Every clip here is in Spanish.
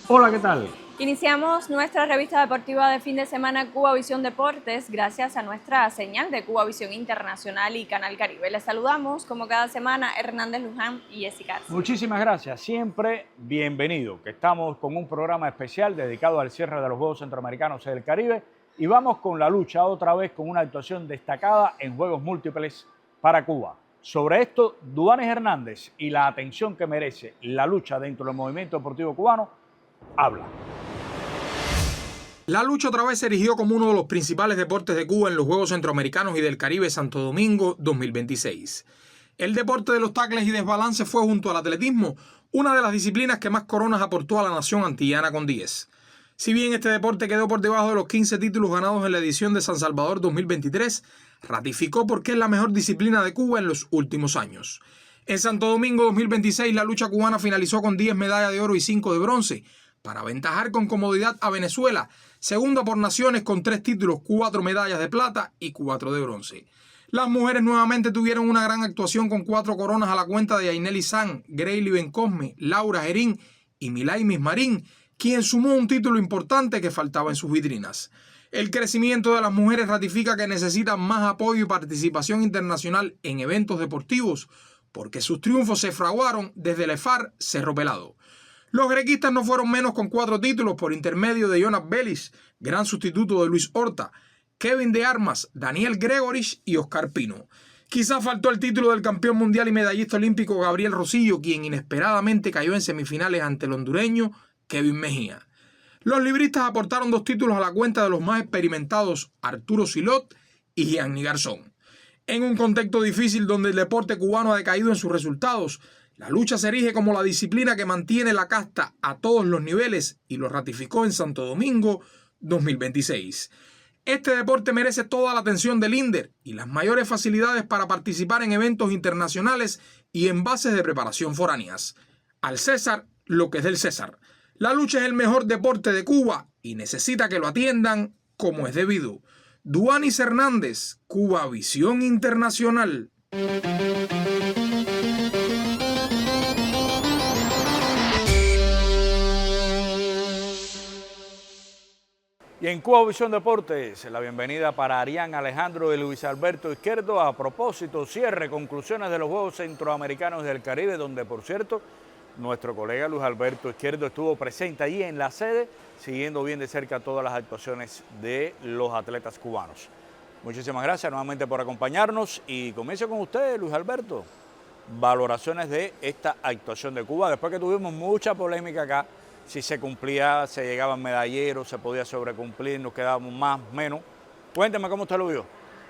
Hola, ¿qué tal? Iniciamos nuestra revista deportiva de fin de semana Cuba Visión Deportes gracias a nuestra señal de Cuba Visión Internacional y Canal Caribe. Les saludamos como cada semana Hernández Luján y Jessica García. Muchísimas gracias, siempre bienvenido, que estamos con un programa especial dedicado al cierre de los Juegos Centroamericanos y del Caribe y vamos con la lucha otra vez con una actuación destacada en Juegos Múltiples para Cuba. Sobre esto, Duanes Hernández y la atención que merece la lucha dentro del movimiento deportivo cubano, habla. La lucha otra vez se erigió como uno de los principales deportes de Cuba en los Juegos Centroamericanos y del Caribe Santo Domingo 2026. El deporte de los tacles y desbalance fue, junto al atletismo, una de las disciplinas que más coronas aportó a la nación antillana con 10. Si bien este deporte quedó por debajo de los 15 títulos ganados en la edición de San Salvador 2023, ratificó por qué es la mejor disciplina de Cuba en los últimos años. En Santo Domingo 2026 la lucha cubana finalizó con 10 medallas de oro y 5 de bronce, para aventajar con comodidad a Venezuela, segunda por naciones con 3 títulos, 4 medallas de plata y 4 de bronce. Las mujeres nuevamente tuvieron una gran actuación con 4 coronas a la cuenta de Aineli San, Greyly Bencosme, Laura Gerín y Milay Mismarín, quien sumó un título importante que faltaba en sus vitrinas. El crecimiento de las mujeres ratifica que necesitan más apoyo y participación internacional en eventos deportivos, porque sus triunfos se fraguaron desde el EFAR Cerro Pelado. Los grequistas no fueron menos con 4 títulos por intermedio de Jonas Bellis, gran sustituto de Luis Horta, Kevin de Armas, Daniel Gregorich y Oscar Pino. Quizás faltó el título del campeón mundial y medallista olímpico Gabriel Rosillo, quien inesperadamente cayó en semifinales ante el hondureño Kevin Mejía. Los libristas aportaron 2 títulos a la cuenta de los más experimentados Arturo Silot y Gianni Garzón. En un contexto difícil donde el deporte cubano ha decaído en sus resultados, la lucha se erige como la disciplina que mantiene la casta a todos los niveles y lo ratificó en Santo Domingo 2026. Este deporte merece toda la atención del INDER y las mayores facilidades para participar en eventos internacionales y en bases de preparación foráneas. Al César, lo que es del César. La lucha es el mejor deporte de Cuba y necesita que lo atiendan como es debido. Duanis Hernández, Cuba Visión Internacional. Y en Cuba Visión Deportes, la bienvenida para Arián Alejandro y Luis Alberto Izquierdo. A propósito, cierre, conclusiones de los Juegos Centroamericanos del Caribe, donde, por cierto, nuestro colega Luis Alberto Izquierdo estuvo presente allí en la sede, siguiendo bien de cerca todas las actuaciones de los atletas cubanos. Muchísimas gracias nuevamente por acompañarnos y comienzo con usted, Luis Alberto. Valoraciones de esta actuación de Cuba, después que tuvimos mucha polémica acá, si se cumplía, se llegaban medalleros, se podía sobrecumplir, nos quedábamos más, menos. Cuénteme cómo usted lo vio.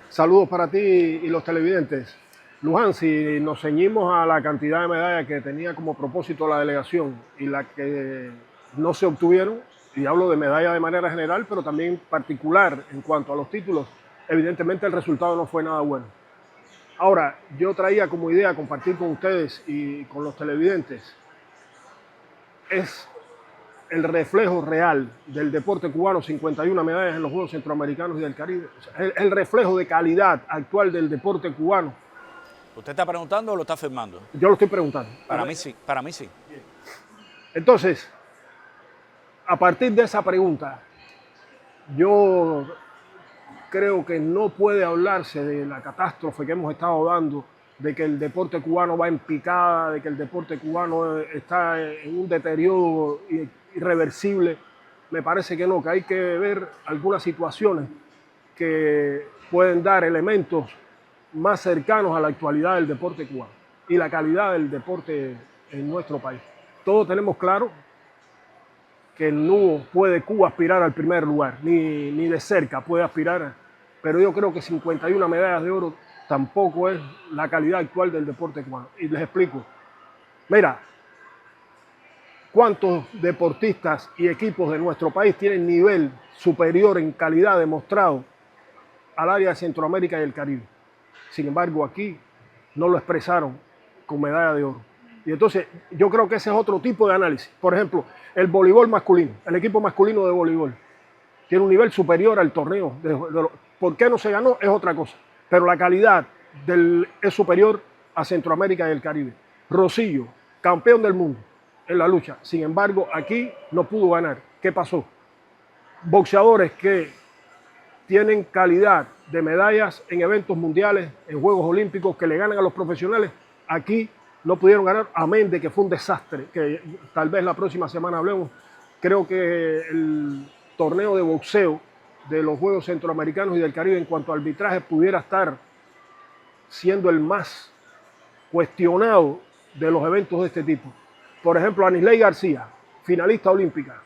Saludos para ti y los televidentes. Luján, si nos ceñimos a la cantidad de medallas que tenía como propósito la delegación y la que no se obtuvieron, y hablo de medallas de manera general, pero también particular en cuanto a los títulos, evidentemente el resultado no fue nada bueno. Ahora, yo traía como idea compartir con ustedes y con los televidentes, es el reflejo real del deporte cubano, 51 medallas en los Juegos Centroamericanos y del Caribe. O sea, el reflejo de calidad actual del deporte cubano. ¿Usted está preguntando o lo está afirmando? Yo lo estoy preguntando. Para mí sí, para mí sí. Entonces, a partir de esa pregunta, yo creo que no puede hablarse de la catástrofe que hemos estado dando, de que el deporte cubano va en picada, de que el deporte cubano está en un deterioro irreversible. Me parece que no, que hay que ver algunas situaciones que pueden dar elementos más cercanos a la actualidad del deporte cubano y la calidad del deporte en nuestro país. Todos tenemos claro que no puede Cuba aspirar al primer lugar, ni de cerca puede aspirar, pero yo creo que 51 medallas de oro tampoco es la calidad actual del deporte cubano. Y les explico. Mira, ¿cuántos deportistas y equipos de nuestro país tienen nivel superior en calidad demostrado al área de Centroamérica y el Caribe? Sin embargo, aquí no lo expresaron con medalla de oro. Y entonces yo creo que ese es otro tipo de análisis. Por ejemplo, el voleibol masculino, el equipo masculino de voleibol, tiene un nivel superior al torneo. ¿Por qué no se ganó? Es otra cosa. Pero la calidad es superior a Centroamérica y el Caribe. Rosillo, campeón del mundo, en la lucha. Sin embargo, aquí no pudo ganar. ¿Qué pasó? Boxeadores que tienen calidad de medallas en eventos mundiales, en Juegos Olímpicos, que le ganan a los profesionales, aquí no pudieron ganar, amén de que fue un desastre, que tal vez la próxima semana hablemos. Creo que el torneo de boxeo de los Juegos Centroamericanos y del Caribe en cuanto a arbitraje pudiera estar siendo el más cuestionado de los eventos de este tipo. Por ejemplo, Anisley García, finalista olímpica.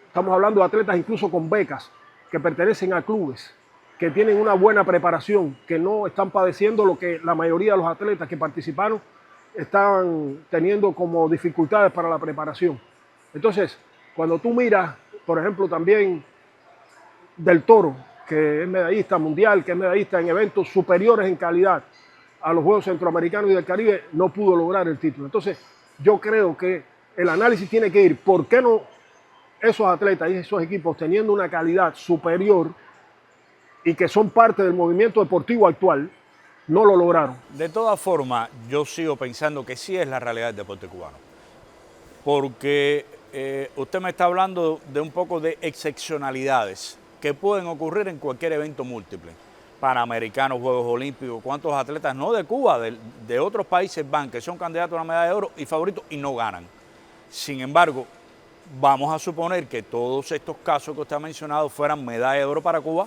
Estamos hablando de atletas incluso con becas, que pertenecen a clubes, que tienen una buena preparación, que no están padeciendo lo que la mayoría de los atletas que participaron estaban teniendo como dificultades para la preparación. Entonces, cuando tú miras, por ejemplo, también Del Toro, que es medallista mundial, que es medallista en eventos superiores en calidad a los Juegos Centroamericanos y del Caribe, no pudo lograr el título. Entonces, yo creo que el análisis tiene que ir, ¿por qué no esos atletas y esos equipos teniendo una calidad superior y que son parte del movimiento deportivo actual, no lo lograron? De todas formas, yo sigo pensando que sí es la realidad del deporte cubano. Porque usted me está hablando de un poco de excepcionalidades que pueden ocurrir en cualquier evento múltiple. Panamericanos, Juegos Olímpicos, cuántos atletas, no de Cuba, de otros países van, que son candidatos a la medalla de oro y favoritos y no ganan. Sin embargo, vamos a suponer que todos estos casos que usted ha mencionado fueran medalla de oro para Cuba,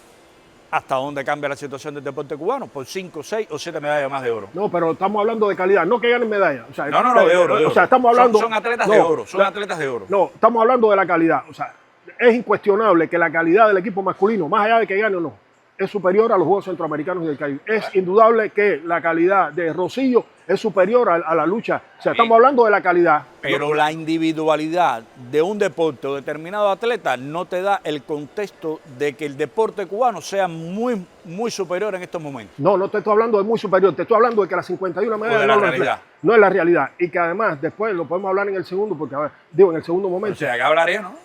¿hasta dónde cambia la situación del deporte cubano? Por 5, 6 o 7 medallas más de oro. No, pero estamos hablando de calidad, no que ganen medallas. O sea, no, de oro. O sea, estamos hablando... Son atletas de oro, son atletas de oro. No, estamos hablando de la calidad. O sea, es incuestionable que la calidad del equipo masculino, más allá de que gane o no, es superior a los Juegos Centroamericanos y del Caribe. Es indudable que la calidad de Rosillo es superior a la lucha. O sea, estamos hablando de la calidad. Pero la individualidad de un deporte o determinado atleta no te da el contexto de que el deporte cubano sea muy, muy superior en estos momentos. No, no te estoy hablando de muy superior, te estoy hablando de que las 51 medallas de la realidad. No es la realidad. Y que además, después lo podemos hablar en el segundo, porque, a ver, digo, en el segundo momento. O sea, que hablaría, ¿no?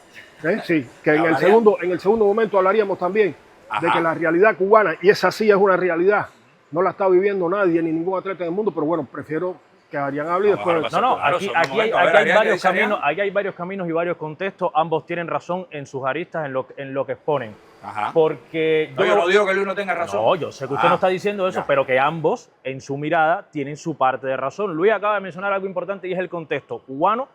Sí, que en el segundo momento hablaríamos también de que la realidad cubana, y esa sí es una realidad, no la está viviendo nadie, ni ningún atleta del mundo, pero bueno, prefiero que Arián hable y después... Aquí hay varios caminos y varios contextos, ambos tienen razón en sus aristas, en lo que exponen. Ajá. Porque yo no digo que Luis no tenga razón. No, yo sé que usted no está diciendo eso, pero que ambos, en su mirada, tienen su parte de razón. Luis acaba de mencionar algo importante y es el contexto cubano,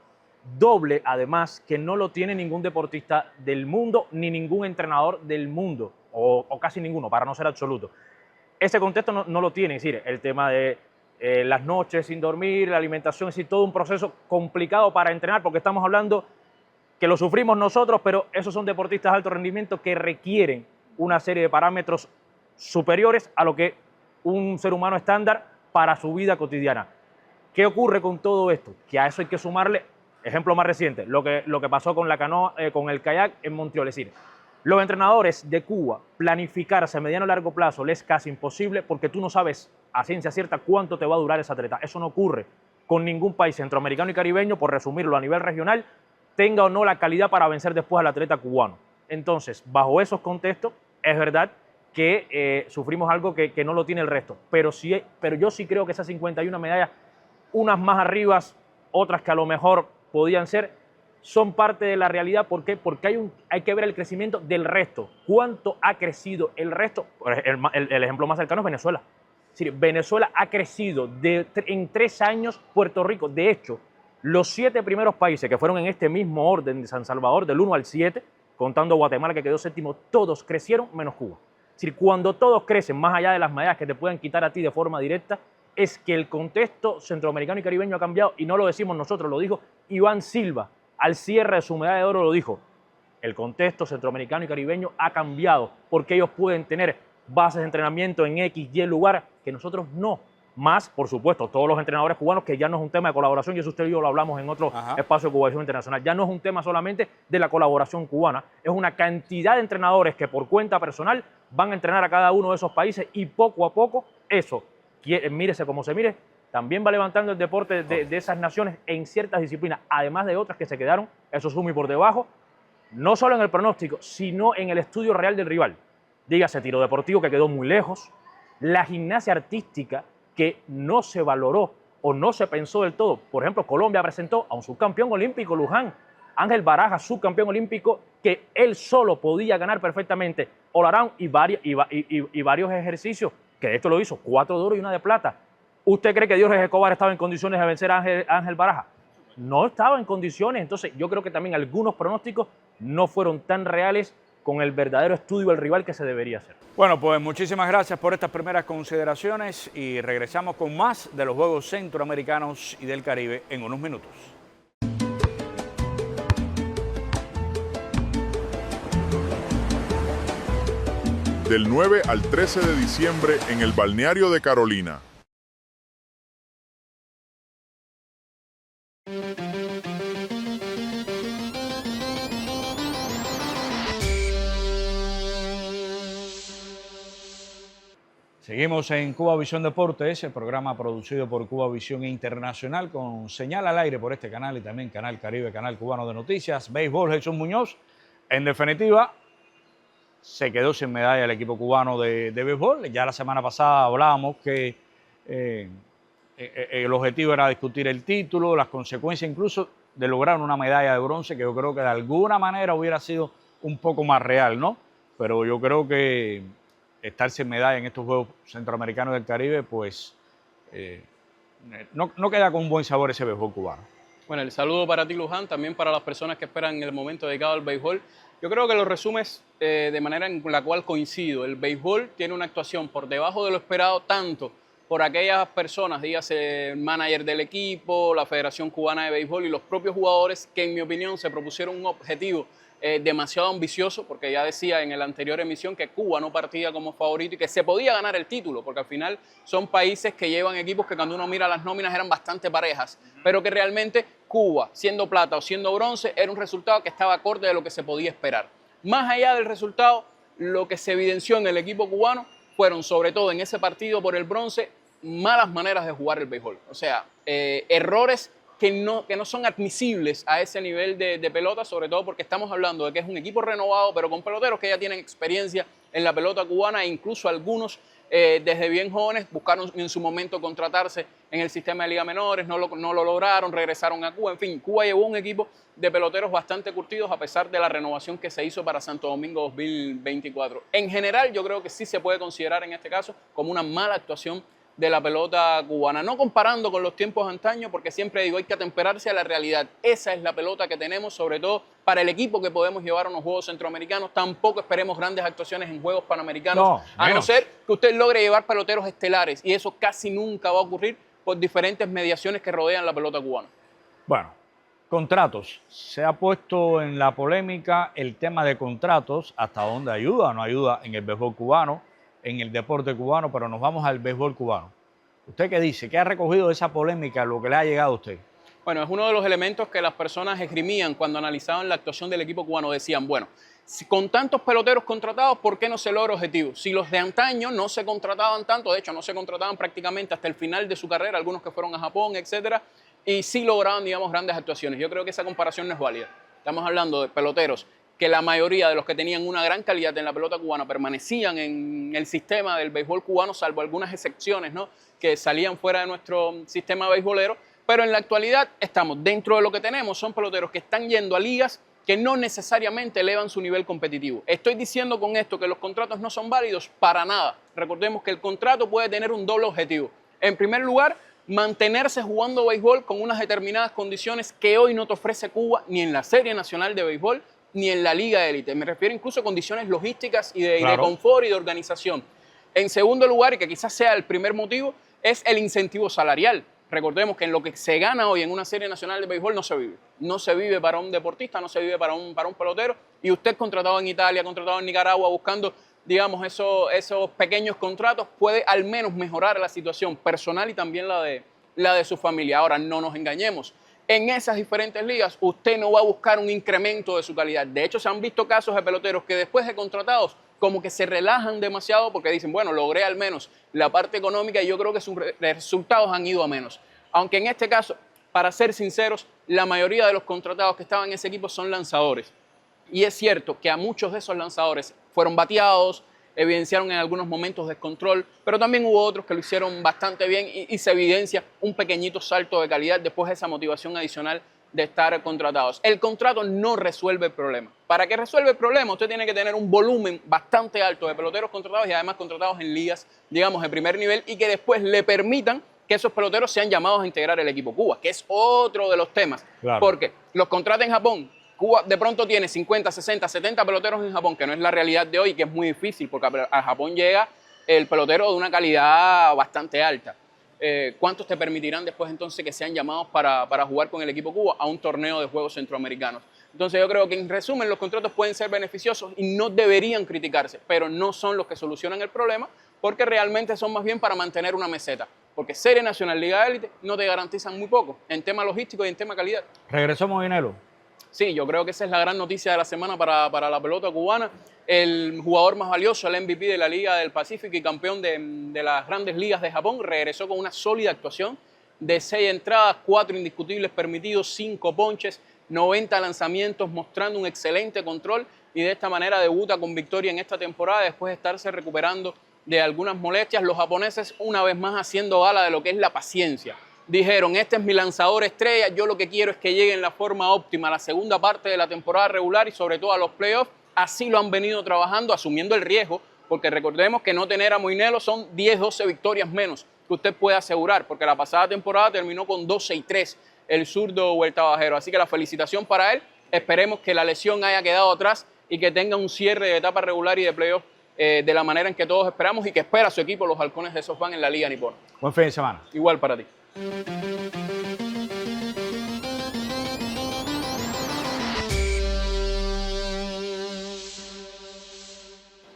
doble, además, que no lo tiene ningún deportista del mundo, ni ningún entrenador del mundo, o casi ninguno, para no ser absoluto. Ese contexto no lo tiene, es decir, el tema de las noches sin dormir, la alimentación, es decir, todo un proceso complicado para entrenar, porque estamos hablando que lo sufrimos nosotros, pero esos son deportistas de alto rendimiento que requieren una serie de parámetros superiores a lo que un ser humano estándar para su vida cotidiana. ¿Qué ocurre con todo esto? Que a eso hay que sumarle, ejemplo más reciente, lo que pasó con la canoa, con el kayak en Montreal. Es decir, los entrenadores de Cuba, planificarse a mediano y largo plazo les es casi imposible porque tú no sabes a ciencia cierta cuánto te va a durar ese atleta. Eso no ocurre con ningún país centroamericano y caribeño, por resumirlo a nivel regional, tenga o no la calidad para vencer después al atleta cubano. Entonces, bajo esos contextos, es verdad que sufrimos algo que no lo tiene el resto. Pero yo sí creo que esas 51 medallas, unas más arriba, otras que a lo mejor podían ser, son parte de la realidad. ¿Por qué? Porque hay que ver el crecimiento del resto. ¿Cuánto ha crecido el resto? El ejemplo más cercano es Venezuela. Es decir, Venezuela ha crecido en 3 años Puerto Rico. De hecho, los 7 primeros países que fueron en este mismo orden de San Salvador, del 1 al 7, contando Guatemala que quedó séptimo, todos crecieron menos Cuba. Es decir, cuando todos crecen, más allá de las medallas que te pueden quitar a ti de forma directa, es que el contexto centroamericano y caribeño ha cambiado, y no lo decimos nosotros, lo dijo Iván Silva. Al cierre de su medalla de oro lo dijo, el contexto centroamericano y caribeño ha cambiado porque ellos pueden tener bases de entrenamiento en X, Y lugar que nosotros no. Más, por supuesto, todos los entrenadores cubanos, que ya no es un tema de colaboración, y eso usted y yo lo hablamos en otro espacio de Cubavisión Internacional, ya no es un tema solamente de la colaboración cubana, es una cantidad de entrenadores que por cuenta personal van a entrenar a cada uno de esos países y poco a poco eso, mírese como se mire, también va levantando el deporte de esas naciones en ciertas disciplinas, además de otras que se quedaron, eso suma y por debajo, no solo en el pronóstico, sino en el estudio real del rival. Dígase tiro deportivo, que quedó muy lejos, la gimnasia artística, que no se valoró o no se pensó del todo. Por ejemplo, Colombia presentó a un subcampeón olímpico, Luján, Ángel Barajas, subcampeón olímpico, que él solo podía ganar perfectamente all around y varios ejercicios, que de hecho lo hizo, 4 de oro y 1 de plata. ¿Usted cree que Diógenes Escobar estaba en condiciones de vencer a Ángel Barajas? No estaba en condiciones. Entonces yo creo que también algunos pronósticos no fueron tan reales con el verdadero estudio del rival que se debería hacer. Bueno, pues muchísimas gracias por estas primeras consideraciones y regresamos con más de los Juegos Centroamericanos y del Caribe en unos minutos. Del 9 al 13 de diciembre en el balneario de Carolina. Seguimos en Cuba Visión Deportes, el programa producido por Cuba Visión Internacional con señal al aire por este canal y también Canal Caribe, Canal Cubano de Noticias. Béisbol, Jesús Muñoz. En definitiva, se quedó sin medalla el equipo cubano de béisbol. Ya la semana pasada hablábamos que el objetivo era discutir el título, las consecuencias incluso de lograr una medalla de bronce, que yo creo que de alguna manera hubiera sido un poco más real, ¿no? Pero yo creo que estar sin medalla en estos Juegos Centroamericanos del Caribe, pues no queda con un buen sabor ese béisbol cubano. Bueno, el saludo para ti, Luján, también para las personas que esperan el momento dedicado al béisbol. Yo creo que lo resumes de manera en la cual coincido. El béisbol tiene una actuación por debajo de lo esperado, tanto por aquellas personas, dígase el manager del equipo, la Federación Cubana de Béisbol y los propios jugadores que, en mi opinión, se propusieron un objetivo demasiado ambicioso, porque ya decía en la anterior emisión que Cuba no partía como favorito y que se podía ganar el título, porque al final son países que llevan equipos que cuando uno mira las nóminas eran bastante parejas, pero que realmente Cuba, siendo plata o siendo bronce, era un resultado que estaba acorde de lo que se podía esperar. Más allá del resultado, lo que se evidenció en el equipo cubano fueron, sobre todo en ese partido por el bronce, malas maneras de jugar el béisbol. O sea, errores que no son admisibles a ese nivel de pelota, sobre todo porque estamos hablando de que es un equipo renovado, pero con peloteros que ya tienen experiencia en la pelota cubana e incluso algunos desde bien jóvenes buscaron en su momento contratarse en el sistema de Liga Menores, no lo lograron, regresaron a Cuba. En fin, Cuba llevó un equipo de peloteros bastante curtidos a pesar de la renovación que se hizo para Santo Domingo 2024. En general, yo creo que sí se puede considerar en este caso como una mala actuación de la pelota cubana, no comparando con los tiempos antaños, porque siempre digo, hay que atemperarse a la realidad. Esa es la pelota que tenemos, sobre todo para el equipo que podemos llevar a unos Juegos Centroamericanos. Tampoco esperemos grandes actuaciones en Juegos Panamericanos, a no ser que usted logre llevar peloteros estelares, y eso casi nunca va a ocurrir por diferentes mediaciones que rodean la pelota cubana. Bueno, contratos. Se ha puesto en la polémica el tema de contratos, hasta dónde ayuda o no ayuda en el béisbol cubano, en el deporte cubano, pero nos vamos al béisbol cubano. ¿Usted qué dice? ¿Qué ha recogido de esa polémica, lo que le ha llegado a usted? Bueno, es uno de los elementos que las personas esgrimían cuando analizaban la actuación del equipo cubano. Decían, bueno, si con tantos peloteros contratados, ¿por qué no se logra objetivo? Si los de antaño no se contrataban tanto, de hecho no se contrataban prácticamente hasta el final de su carrera, algunos que fueron a Japón, etcétera, y sí lograban, digamos, grandes actuaciones. Yo creo que esa comparación no es válida. Estamos hablando de peloteros que la mayoría de los que tenían una gran calidad en la pelota cubana permanecían en el sistema del béisbol cubano, salvo algunas excepciones, ¿no?, que salían fuera de nuestro sistema beisbolero, pero en la actualidad estamos dentro de lo que tenemos, son peloteros que están yendo a ligas que no necesariamente elevan su nivel competitivo. ¿Estoy diciendo con esto que los contratos no son válidos? Para nada. Recordemos que el contrato puede tener un doble objetivo. En primer lugar, mantenerse jugando béisbol con unas determinadas condiciones que hoy no te ofrece Cuba ni en la Serie Nacional de Béisbol ni en la Liga de Élite. Me refiero incluso a condiciones logísticas y de confort y de organización. En segundo lugar, y que quizás sea el primer motivo, es el incentivo salarial. Recordemos que en lo que se gana hoy en una Serie Nacional de Béisbol no se vive. No se vive para un deportista, no se vive para un pelotero. Y usted contratado en Italia, contratado en Nicaragua, buscando, digamos, esos pequeños contratos, puede al menos mejorar la situación personal y también la de su familia. Ahora, no nos engañemos. En esas diferentes ligas, usted no va a buscar un incremento de su calidad. De hecho, se han visto casos de peloteros que después de contratados, como que se relajan demasiado porque dicen, bueno, logré al menos la parte económica y yo creo que sus resultados han ido a menos. Aunque en este caso, para ser sinceros, la mayoría de los contratados que estaban en ese equipo son lanzadores. Y es cierto que a muchos de esos lanzadores fueron bateados, evidenciaron en algunos momentos descontrol, pero también hubo otros que lo hicieron bastante bien y se evidencia un pequeñito salto de calidad después de esa motivación adicional de estar contratados. El contrato no resuelve el problema. Para que resuelva el problema, usted tiene que tener un volumen bastante alto de peloteros contratados y además contratados en ligas, digamos, de primer nivel y que después le permitan que esos peloteros sean llamados a integrar el equipo Cuba, que es otro de los temas. Claro. Porque los contratos en Japón, Cuba de pronto tiene 50, 60, 70 peloteros en Japón, que no es la realidad de hoy, que es muy difícil, porque a Japón llega el pelotero de una calidad bastante alta. ¿Cuántos te permitirán después entonces que sean llamados para jugar con el equipo Cuba a un torneo de juegos centroamericanos? Entonces yo creo que en resumen los contratos pueden ser beneficiosos y no deberían criticarse, pero no son los que solucionan el problema porque realmente son más bien para mantener una meseta. Porque Serie Nacional, Liga de Élite no te garantizan muy poco en tema logístico y en tema calidad. ¿Regresó Movinelo? Sí, yo creo que esa es la gran noticia de la semana para la pelota cubana. El jugador más valioso, el MVP de la Liga del Pacífico y campeón de las grandes ligas de Japón, regresó con una sólida actuación de 6 entradas, 4 indiscutibles permitidos, 5 ponches, 90 lanzamientos, mostrando un excelente control y de esta manera debuta con victoria en esta temporada después de estarse recuperando de algunas molestias. Los japoneses una vez más haciendo gala de lo que es la paciencia. Dijeron, este es mi lanzador estrella, yo lo que quiero es que llegue en la forma óptima a la segunda parte de la temporada regular y sobre todo a los playoffs. Así lo han venido trabajando, asumiendo el riesgo, porque recordemos que no tener a Movinelo son 10, 12 victorias menos que usted puede asegurar, porque la pasada temporada terminó con 12-3 el zurdo Huerta Bajero. Así que la felicitación para él, esperemos que la lesión haya quedado atrás y que tenga un cierre de etapa regular y de playoff de la manera en que todos esperamos y que espera su equipo, los Halcones de SoftBank, en la Liga Nipona. Buen fin de semana. Igual para ti.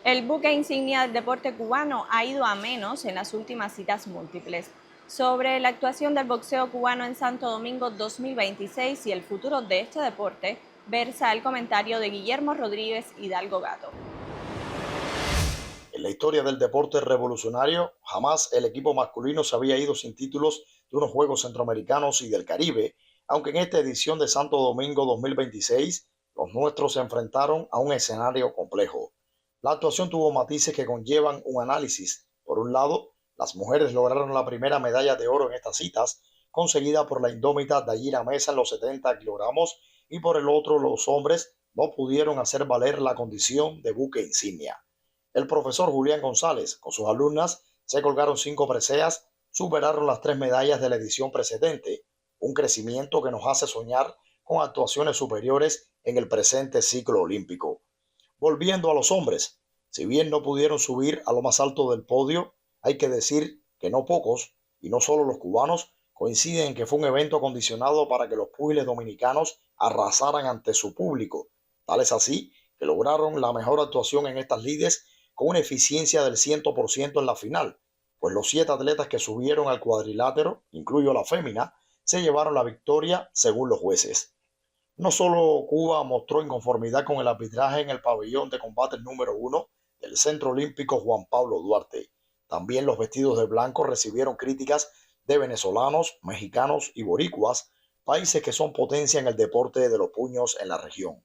El buque insignia del deporte cubano ha ido a menos en las últimas citas múltiples. Sobre la actuación del boxeo cubano en Santo Domingo 2026 y el futuro de este deporte, versa el comentario de Guillermo Rodríguez Hidalgo Gato. En la historia del deporte revolucionario, jamás el equipo masculino se había ido sin títulos de unos Juegos Centroamericanos y del Caribe, aunque en esta edición de Santo Domingo 2026 los nuestros se enfrentaron a un escenario complejo. La actuación tuvo matices que conllevan un análisis. Por un lado, las mujeres lograron la primera medalla de oro en estas citas, conseguida por la indómita Dayira Mesa en los 70 kilogramos, y por el otro, los hombres no pudieron hacer valer la condición de buque insignia. El profesor Julián González, con sus alumnas, se colgaron 5 preseas, superaron las 3 medallas de la edición precedente, un crecimiento que nos hace soñar con actuaciones superiores en el presente ciclo olímpico. Volviendo a los hombres, si bien no pudieron subir a lo más alto del podio, hay que decir que no pocos, y no solo los cubanos, coinciden en que fue un evento acondicionado para que los púgiles dominicanos arrasaran ante su público. Tal es así que lograron la mejor actuación en estas lides con una eficiencia del 100% en la final, pues los 7 atletas que subieron al cuadrilátero, incluyo la fémina, se llevaron la victoria según los jueces. No solo Cuba mostró inconformidad con el arbitraje en el pabellón de combate número 1 del Centro Olímpico Juan Pablo Duarte. También los vestidos de blanco recibieron críticas de venezolanos, mexicanos y boricuas, países que son potencia en el deporte de los puños en la región.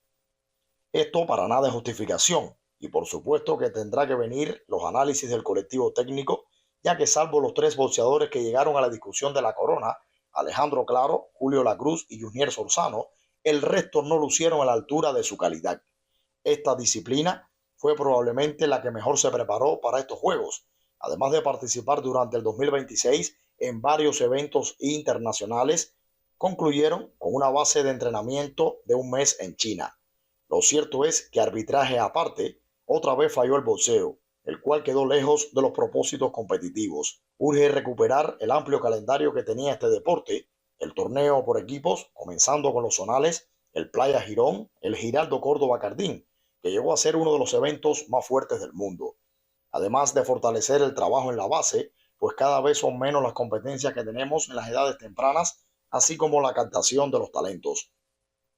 Esto para nada es justificación, y por supuesto que tendrá que venir los análisis del colectivo técnico, ya que salvo los 3 boxeadores que llegaron a la discusión de la corona, Alejandro Claro, Julio Lacruz y Junier Sorzano, el resto no lucieron a la altura de su calidad. Esta disciplina fue probablemente la que mejor se preparó para estos Juegos, además de participar durante el 2026 en varios eventos internacionales, concluyeron con una base de entrenamiento de un mes en China. Lo cierto es que, arbitraje aparte, otra vez falló el boxeo, el cual quedó lejos de los propósitos competitivos. Urge recuperar el amplio calendario que tenía este deporte, el torneo por equipos, comenzando con los zonales, el Playa Girón, el Giraldo Córdoba Cardín, que llegó a ser uno de los eventos más fuertes del mundo. Además de fortalecer el trabajo en la base, pues cada vez son menos las competencias que tenemos en las edades tempranas, así como la captación de los talentos.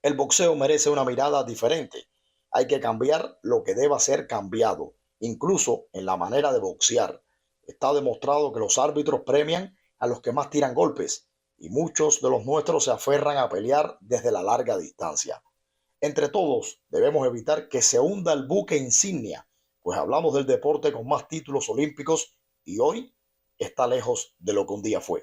El boxeo merece una mirada diferente. Hay que cambiar lo que deba ser cambiado, incluso en la manera de boxear. Está demostrado que los árbitros premian a los que más tiran golpes, y muchos de los nuestros se aferran a pelear desde la larga distancia. Entre todos debemos evitar que se hunda el buque insignia, pues hablamos del deporte con más títulos olímpicos y hoy está lejos de lo que un día fue.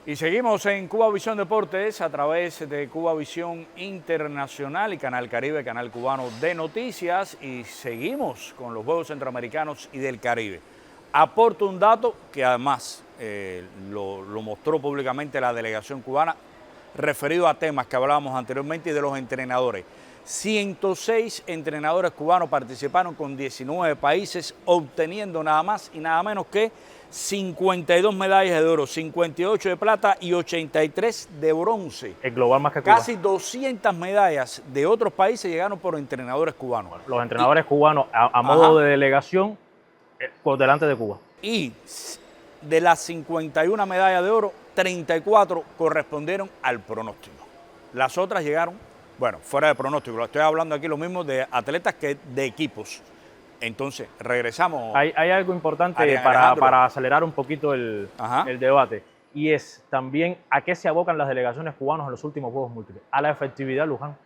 Y seguimos en Cuba Visión Deportes a través de Cuba Visión Internacional y Canal Caribe, canal cubano de noticias, y seguimos con los Juegos Centroamericanos y del Caribe. Aporto un dato que además lo mostró públicamente la delegación cubana, referido a temas que hablábamos anteriormente y de los entrenadores. 106 entrenadores cubanos participaron con 19 países, obteniendo nada más y nada menos que 52 medallas de oro, 58 de plata y 83 de bronce. El global más que Cuba. Casi 200 medallas de otros países llegaron por entrenadores cubanos. Los entrenadores cubanos a modo de delegación por delante de Cuba. Y de las 51 medallas de oro, 34 correspondieron al pronóstico. Las otras llegaron, bueno, fuera de pronóstico. Estoy hablando aquí lo mismo de atletas que de equipos. Entonces, regresamos. Hay algo importante para acelerar un poquito el debate, y es también a qué se abocan las delegaciones cubanas en los últimos Juegos Múltiples. A la efectividad, Luján.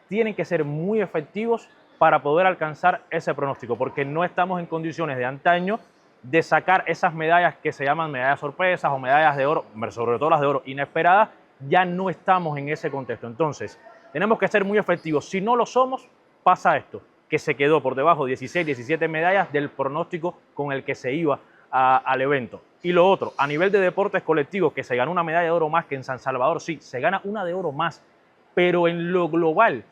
Tienen que ser muy efectivos para poder alcanzar ese pronóstico, porque no estamos en condiciones de antaño de sacar esas medallas que se llaman medallas sorpresas o medallas de oro, sobre todo las de oro inesperadas. Ya no estamos en ese contexto. Entonces, tenemos que ser muy efectivos. Si no lo somos, pasa esto, que se quedó por debajo 16, 17 medallas del pronóstico con el que se iba al evento. Y lo otro, a nivel de deportes colectivos, que se ganó una medalla de oro más que en San Salvador, sí, se gana una de oro más, pero en lo global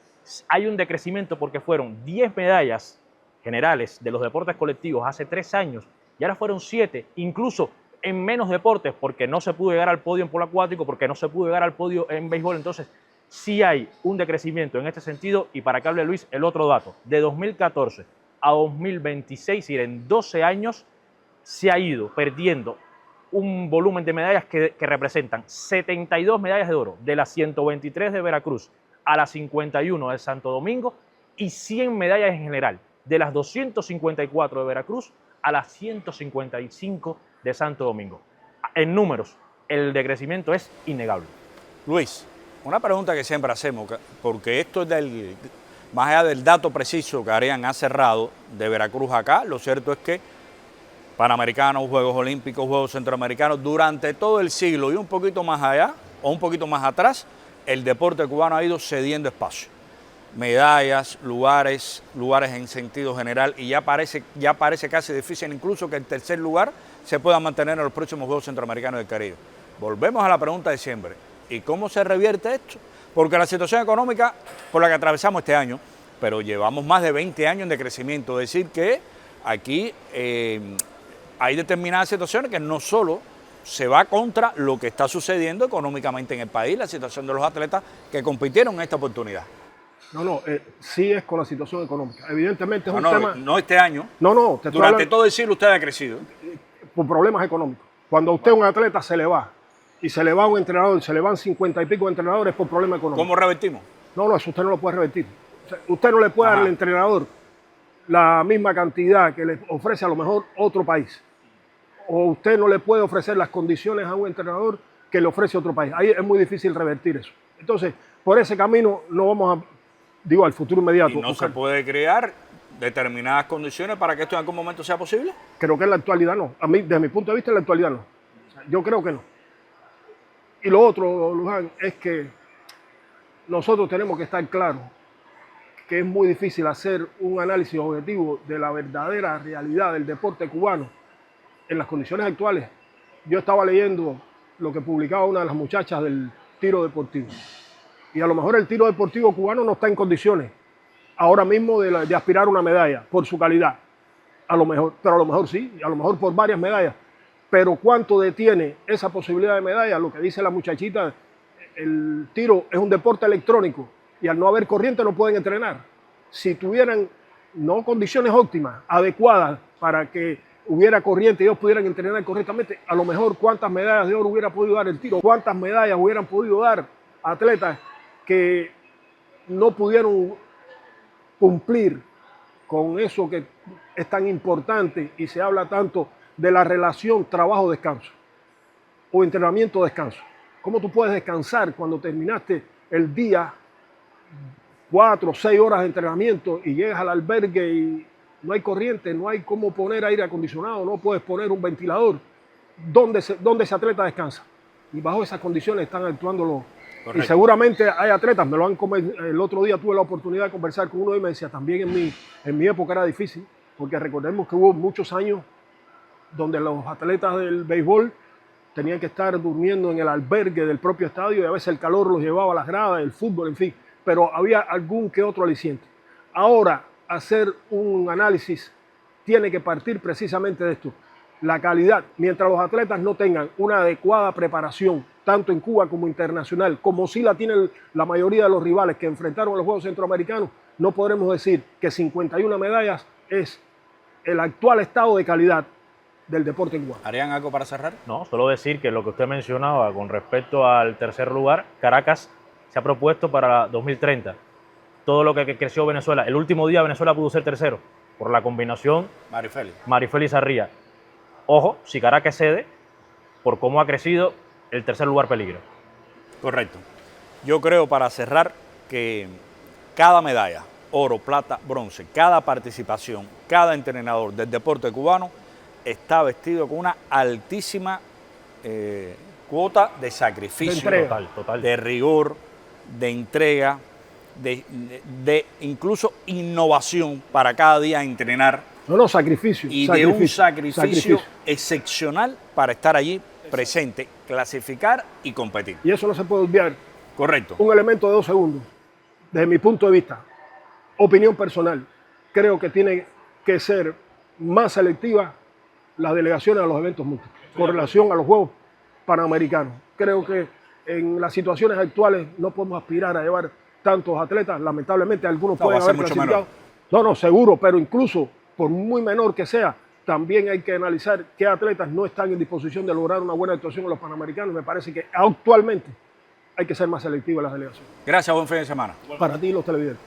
hay un decrecimiento porque fueron 10 medallas generales de los deportes colectivos hace 3 años y ahora fueron 7, incluso en menos deportes, porque no se pudo llegar al podio en polo acuático, porque no se pudo llegar al podio en béisbol. Entonces, sí hay un decrecimiento en este sentido. Y para que hable Luis, el otro dato, de 2014 a 2026, es decir, en 12 años, se ha ido perdiendo un volumen de medallas que representan 72 medallas de oro, de las 123 de Veracruz a las 51 de Santo Domingo, y 100 medallas en general, de las 254 de Veracruz a las 155 de Santo Domingo. En números, el decrecimiento es innegable. Luis, una pregunta que siempre hacemos, porque esto es más allá del dato preciso que Arián ha cerrado de Veracruz acá, lo cierto es que Panamericanos, Juegos Olímpicos, Juegos Centroamericanos, durante todo el siglo y un poquito más allá o un poquito más atrás, el deporte cubano ha ido cediendo espacio. Medallas, lugares en sentido general, y ya parece casi difícil incluso que el tercer lugar se pueda mantener en los próximos Juegos Centroamericanos del Caribe. Volvemos a la pregunta de siempre. ¿Y cómo se revierte esto? Porque la situación económica por la que atravesamos este año, pero llevamos más de 20 años de crecimiento, es decir que aquí hay determinadas situaciones que no solo se va contra lo que está sucediendo económicamente en el país, la situación de los atletas que compitieron en esta oportunidad. No, sí es con la situación económica. Evidentemente es un tema... No este año. No, durante todo el siglo usted ha crecido. Por problemas económicos. Cuando usted un atleta se le va, y se le va un entrenador, se le van 50 y pico de entrenadores por problemas económicos. ¿Cómo revertimos? No, eso usted no lo puede revertir. O sea, usted no le puede dar al entrenador la misma cantidad que le ofrece a lo mejor otro país. O usted no le puede ofrecer las condiciones a un entrenador que le ofrece otro país. Ahí es muy difícil revertir eso. Entonces, por ese camino no vamos al futuro inmediato. ¿Y no se puede crear determinadas condiciones para que esto en algún momento sea posible? Creo que en la actualidad no. A mí, desde mi punto de vista, en la actualidad no. O sea, yo creo que no. Y lo otro, Luján, es que nosotros tenemos que estar claros que es muy difícil hacer un análisis objetivo de la verdadera realidad del deporte cubano en las condiciones actuales. Yo estaba leyendo lo que publicaba una de las muchachas del tiro deportivo. Y a lo mejor el tiro deportivo cubano no está en condiciones ahora mismo de aspirar a una medalla por su calidad. A lo mejor, pero a lo mejor sí, a lo mejor por varias medallas. Pero ¿cuánto detiene esa posibilidad de medalla? Lo que dice la muchachita, el tiro es un deporte electrónico y al no haber corriente no pueden entrenar. Si tuvieran no condiciones óptimas, adecuadas para que hubiera corriente y ellos pudieran entrenar correctamente, a lo mejor cuántas medallas de oro hubiera podido dar el tiro, cuántas medallas hubieran podido dar atletas que no pudieron cumplir con eso que es tan importante y se habla tanto de la relación trabajo-descanso. o entrenamiento o descanso. ¿Cómo tú puedes descansar cuando terminaste el día, 4 o 6 horas de entrenamiento y llegas al albergue y no hay corriente, no hay cómo poner aire acondicionado, no puedes poner un ventilador? ¿Dónde ese atleta descansa? Y bajo esas condiciones están actuando los... Correcto. Y seguramente hay atletas, el otro día tuve la oportunidad de conversar con uno y me decía, también en mi época era difícil, porque recordemos que hubo muchos años donde los atletas del béisbol tenían que estar durmiendo en el albergue del propio estadio y a veces el calor los llevaba a las gradas, el fútbol, en fin, pero había algún que otro aliciente. Ahora, hacer un análisis tiene que partir precisamente de esto, la calidad. Mientras los atletas no tengan una adecuada preparación, tanto en Cuba como internacional, como sí la tienen la mayoría de los rivales que enfrentaron a los Juegos Centroamericanos, no podremos decir que 51 medallas es el actual estado de calidad del deporte en Cuba. ¿Harían algo para cerrar? No, solo decir que lo que usted mencionaba con respecto al tercer lugar, Caracas se ha propuesto para 2030. Todo lo que creció Venezuela. El último día Venezuela pudo ser tercero por la combinación Marifeli Sarría. Ojo, si Caracas cede, por cómo ha crecido, el tercer lugar peligra. Correcto. Yo creo, para cerrar, que cada medalla, oro, plata, bronce, cada participación, cada entrenador del deporte cubano está vestido con una altísima cuota de sacrificio, de rigor, de entrega, de incluso innovación para cada día entrenar. Sacrificio. Y de un sacrificio excepcional para estar allí presente, clasificar y competir. Y eso no se puede olvidar. Correcto. Un elemento de 2 segundos. Desde mi punto de vista, opinión personal, creo que tiene que ser más selectiva las delegaciones a los eventos múltiples con relación a los Juegos Panamericanos. Creo que en las situaciones actuales no podemos aspirar a llevar tantos atletas. Lamentablemente algunos pueden haber clasificado. No, seguro, pero incluso por muy menor que sea, también hay que analizar qué atletas no están en disposición de lograr una buena actuación en los Panamericanos. Me parece que actualmente hay que ser más selectivo en las delegaciones. Gracias, buen fin de semana. Para ti y los televidentes.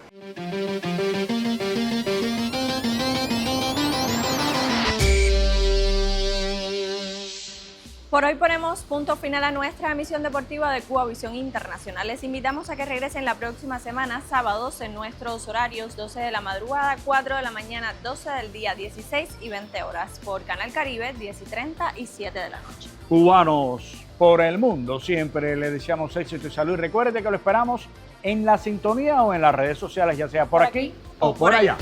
Por hoy ponemos punto final a nuestra emisión deportiva de Cuba Visión Internacional. Les invitamos a que regresen la próxima semana, sábados, en nuestros horarios 12 de la madrugada, 4 de la mañana, 12 del día, 16 y 20 horas, por Canal Caribe, 10:30 y 7 de la noche. Cubanos por el mundo, siempre les deseamos éxito y salud. Y recuerde que lo esperamos en la sintonía o en las redes sociales, ya sea por aquí o por allá.